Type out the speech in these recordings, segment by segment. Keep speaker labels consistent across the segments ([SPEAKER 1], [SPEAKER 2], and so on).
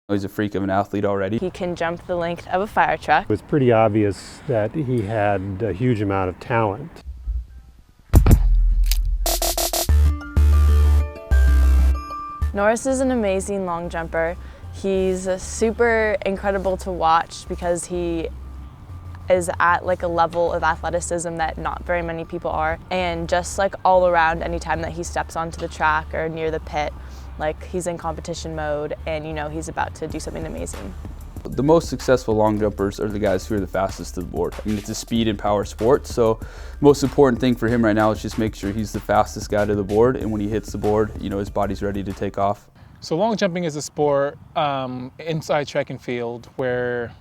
[SPEAKER 1] He's a freak of an athlete already.
[SPEAKER 2] He can jump the length of a fire truck.
[SPEAKER 3] It was pretty obvious that he had a huge amount of talent.
[SPEAKER 2] Norris is an amazing long jumper. He's super incredible to watch because he is at like a level of athleticism that not very many people are. And just like all around, anytime that he steps onto the track or near the pit, like he's in competition mode and you know he's about to do something amazing.
[SPEAKER 1] The most successful long jumpers are the guys who are the fastest to the board. I mean, it's a speed and power sport, so the most important thing for him right now is just make sure he's the fastest guy to the board, and when he hits the board, you know, his body's ready to take off.
[SPEAKER 4] So long jumping is a sport inside track and field where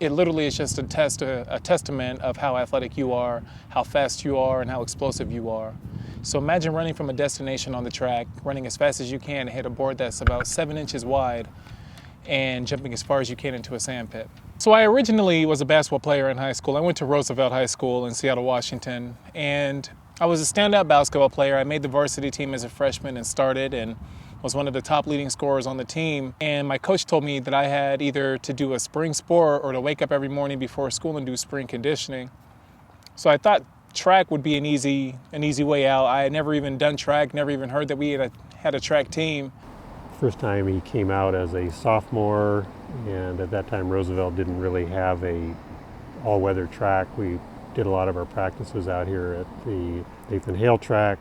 [SPEAKER 4] it literally is just a testament of how athletic you are, how fast you are, and how explosive you are. So imagine running from a destination on the track, running as fast as you can to hit a board that's about 7 inches wide and jumping as far as you can into a sand pit. So I originally was a basketball player in high school. I went to Roosevelt High School in Seattle, Washington, and I was a standout basketball player. I made the varsity team as a freshman and started and was one of the top leading scorers on the team. And my coach told me that I had either to do a spring sport or to wake up every morning before school and do spring conditioning. So I thought track would be an easy way out. I had never even done track, never even heard that we had a track team.
[SPEAKER 3] First time he came out as a sophomore, and at that time Roosevelt didn't really have a all-weather track. We did a lot of our practices out here at the Nathan Hale track,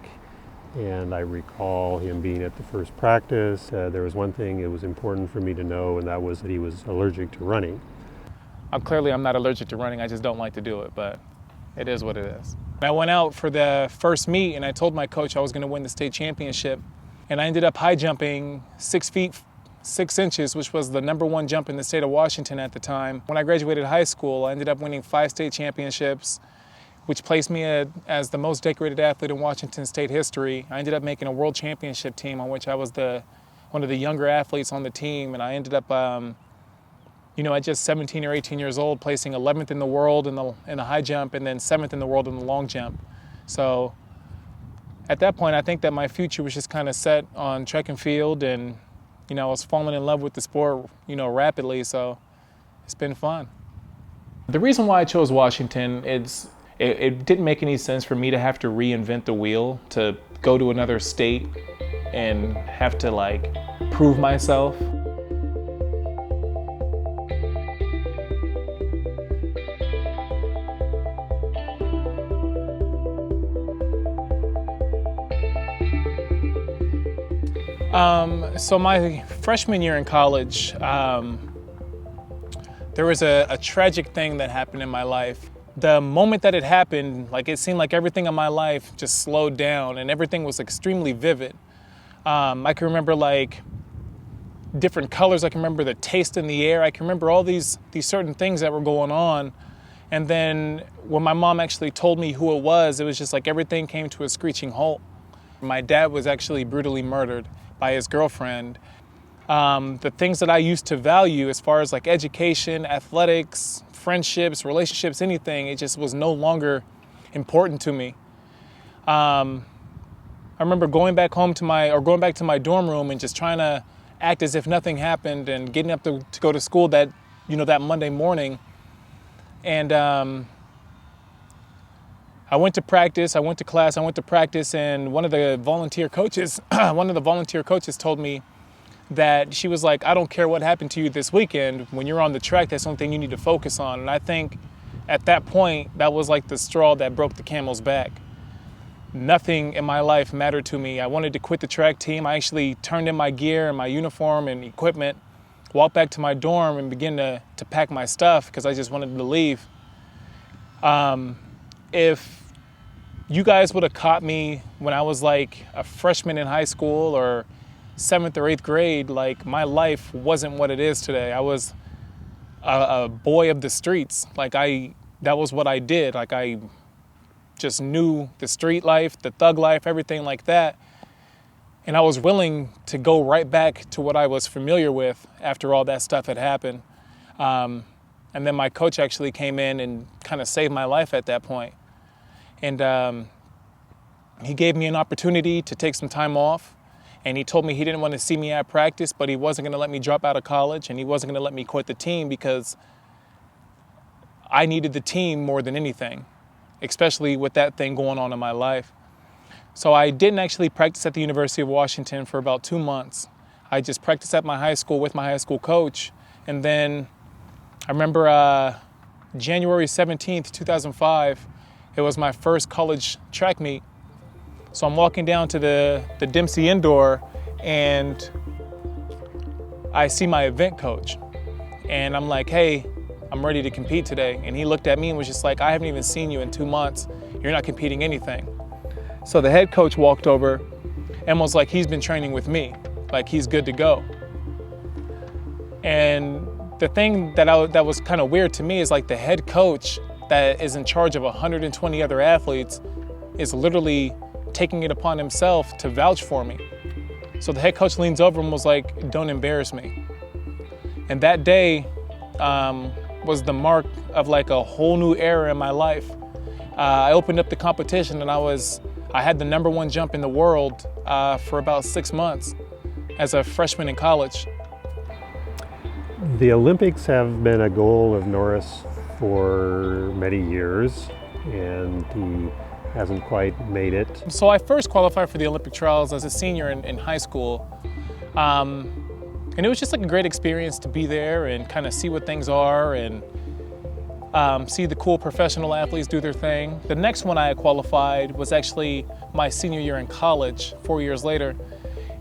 [SPEAKER 3] and I recall him being at the first practice. There was one thing it was important for me to know, and that was that he was allergic to running.
[SPEAKER 4] Clearly I'm not allergic to running, I just don't like to do it, but it is what it is. I went out for the first meet and I told my coach I was going to win the state championship, and I ended up high jumping 6 feet 6 inches, which was the #1 jump in the state of Washington at the time. When I graduated high school, I ended up winning 5 state championships, which placed me as the most decorated athlete in Washington state history. I ended up making a world championship team on which I was one of the younger athletes on the team, and I ended up at just 17 or 18 years old, placing 11th in the world in the high jump and then 7th in the world in the long jump. So at that point, I think that my future was just kind of set on track and field, and I was falling in love with the sport, rapidly. So it's been fun. The reason why I chose Washington is it didn't make any sense for me to have to reinvent the wheel, to go to another state and have to prove myself. So my freshman year in college, there was a tragic thing that happened in my life. The moment that it happened, it seemed like everything in my life just slowed down and everything was extremely vivid. I can remember different colors. I can remember the taste in the air. I can remember all these certain things that were going on. And then when my mom actually told me who it was just like everything came to a screeching halt. My dad was actually brutally murdered by his girlfriend. The things that I used to value as far as education, athletics, friendships, relationships, anything, it just was no longer important to me. I remember going back to my dorm room and just trying to act as if nothing happened and getting up to go to school that Monday morning. And I went to practice, I went to class, I went to practice, and one of the volunteer coaches told me that she was like, I don't care what happened to you this weekend. When you're on the track, that's the only thing you need to focus on. And I think at that point, that was the straw that broke the camel's back. Nothing in my life mattered to me. I wanted to quit the track team. I actually turned in my gear and my uniform and equipment, walked back to my dorm and began to pack my stuff because I just wanted to leave. If you guys would have caught me when I was a freshman in high school or 7th or 8th grade, my life wasn't what it is today. I was a boy of the streets. That was what I did. I just knew the street life, the thug life, everything like that. And I was willing to go right back to what I was familiar with after all that stuff had happened. And then my coach actually came in and kind of saved my life at that point. And he gave me an opportunity to take some time off And he told me he didn't want to see me at practice, but he wasn't going to let me drop out of college, and he wasn't going to let me quit the team because I needed the team more than anything, especially with that thing going on in my life. So I didn't actually practice at the University of Washington for about 2 months. I just practiced at my high school with my high school coach. And then I remember January 17th, 2005, it was my first college track meet. So I'm walking down to the Dempsey Indoor, and I see my event coach. And I'm like, hey, I'm ready to compete today. And he looked at me and was just like, I haven't even seen you in 2 months. You're not competing anything. So the head coach walked over and was like, he's been training with me. Like, he's good to go. And the thing that was kind of weird to me is, like, the head coach that is in charge of 120 other athletes is literally taking it upon himself to vouch for me. So the head coach leans over and was like, don't embarrass me. And that day was the mark of like a whole new era in my life. I opened up the competition and I had the #1 jump in the world for about 6 months as a freshman in college.
[SPEAKER 3] The Olympics have been a goal of Norris for many years, and he hasn't quite made it.
[SPEAKER 4] So I first qualified for the Olympic trials as a senior in high school. And it was just like a great experience to be there and kind of see what things are and see the cool professional athletes do their thing. The next one I qualified was actually my senior year in college, 4 years later.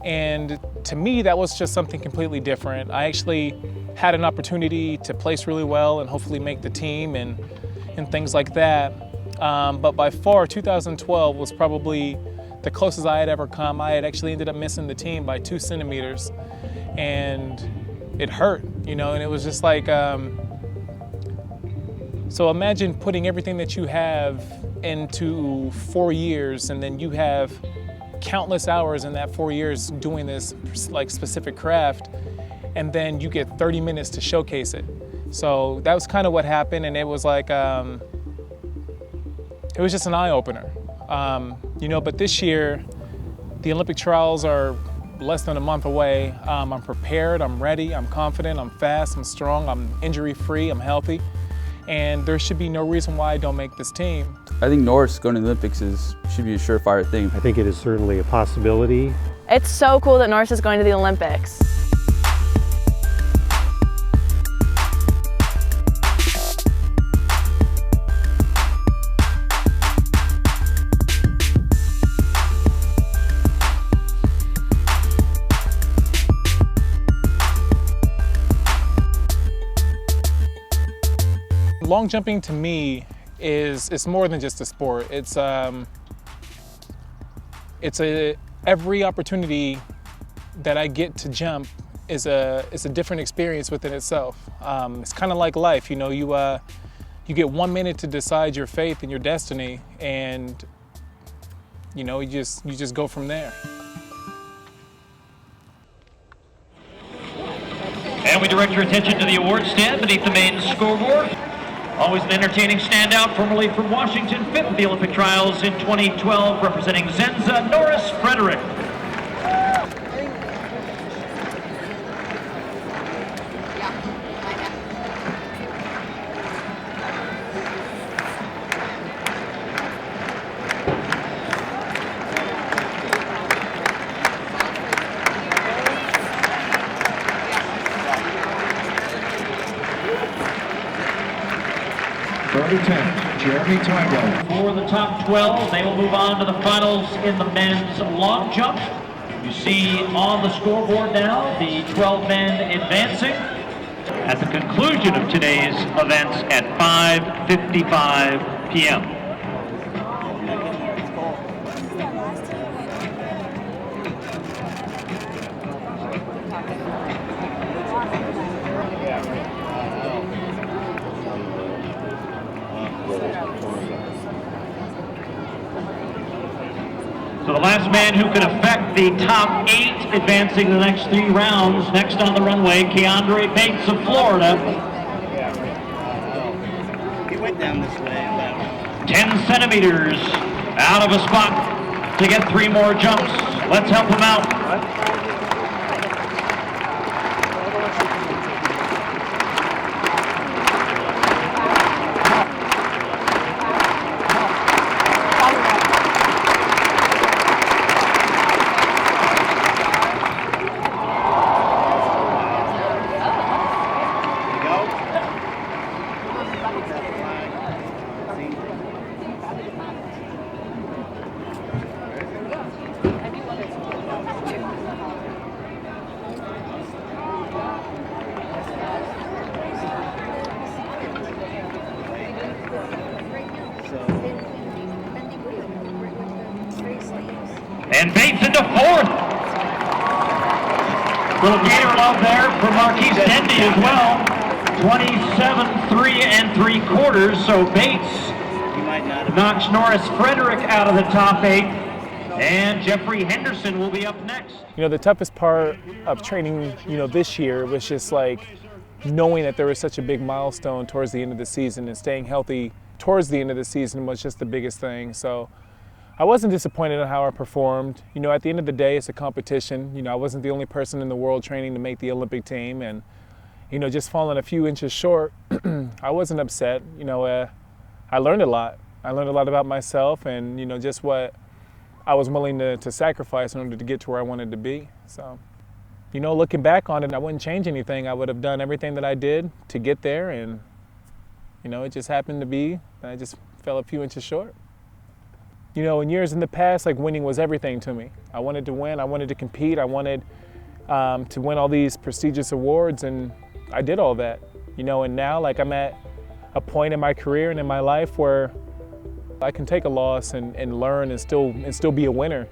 [SPEAKER 4] And to me, that was just something completely different. I actually had an opportunity to place really well and hopefully make the team and things like that. But by far, 2012 was probably the closest I had ever come. I had actually ended up missing the team by 2 centimeters. And it hurt, you know, and it was just like, so imagine putting everything that you have into 4 years, and then you have countless hours in that 4 years doing this like specific craft, and then you get 30 minutes to showcase it. So that was kind of what happened, and it was like, it was just an eye-opener. You know, but this year, the Olympic trials are less than a month away. I'm prepared, I'm ready, I'm confident, I'm fast, I'm strong, I'm injury-free, I'm healthy, and there should be no reason why I don't make this team.
[SPEAKER 1] I think Norris going to the Olympics should be a surefire thing.
[SPEAKER 3] I think it is certainly a possibility.
[SPEAKER 2] It's so cool that Norris is going to the Olympics.
[SPEAKER 4] Long jumping to me it's more than just a sport. It's every opportunity that I get to jump is a different experience within itself. It's kind of like life, you know. You get 1 minute to decide your fate and your destiny, and you know, you just go from there.
[SPEAKER 5] And we direct your attention to the award stand beneath the main scoreboard. Always an entertaining standout, formerly from Washington, 5th at the Olympic trials in 2012, representing Zenza, Norris Frederick. Jeremy Tygo. For the top 12, they will move on to the finals in the men's long jump. You see on the scoreboard now the 12 men advancing at the conclusion of today's events at 5:55 p.m. So the last man who can affect the top 8 advancing the next 3 rounds, next on the runway, Keandre Bates of Florida.
[SPEAKER 6] He went down this way.
[SPEAKER 5] 10 centimeters out of a spot to get 3 more jumps. Let's help him out. And Bates into fourth. Little gator love there for Marquise Dendy as well. 27 3 3/4. So Bates knocks Norris Frederick out of the top 8. And Jeffrey Henderson will be up next.
[SPEAKER 4] You know, the toughest part of training, this year was just like knowing that there was such a big milestone towards the end of the season, and staying healthy towards the end of the season was just the biggest thing. So I wasn't disappointed in how I performed. At the end of the day, it's a competition. I wasn't the only person in the world training to make the Olympic team, and just falling a few inches short, I wasn't upset. I learned a lot. I learned a lot about myself, and just what I was willing to sacrifice in order to get to where I wanted to be. So, looking back on it, I wouldn't change anything. I would have done everything that I did to get there, and it just happened to be that I just fell a few inches short. In years in the past, like, winning was everything to me. I wanted to win, I wanted to compete, I wanted to win all these prestigious awards, and I did all that. And now, like, I'm at a point in my career and in my life where I can take a loss and learn and still be a winner.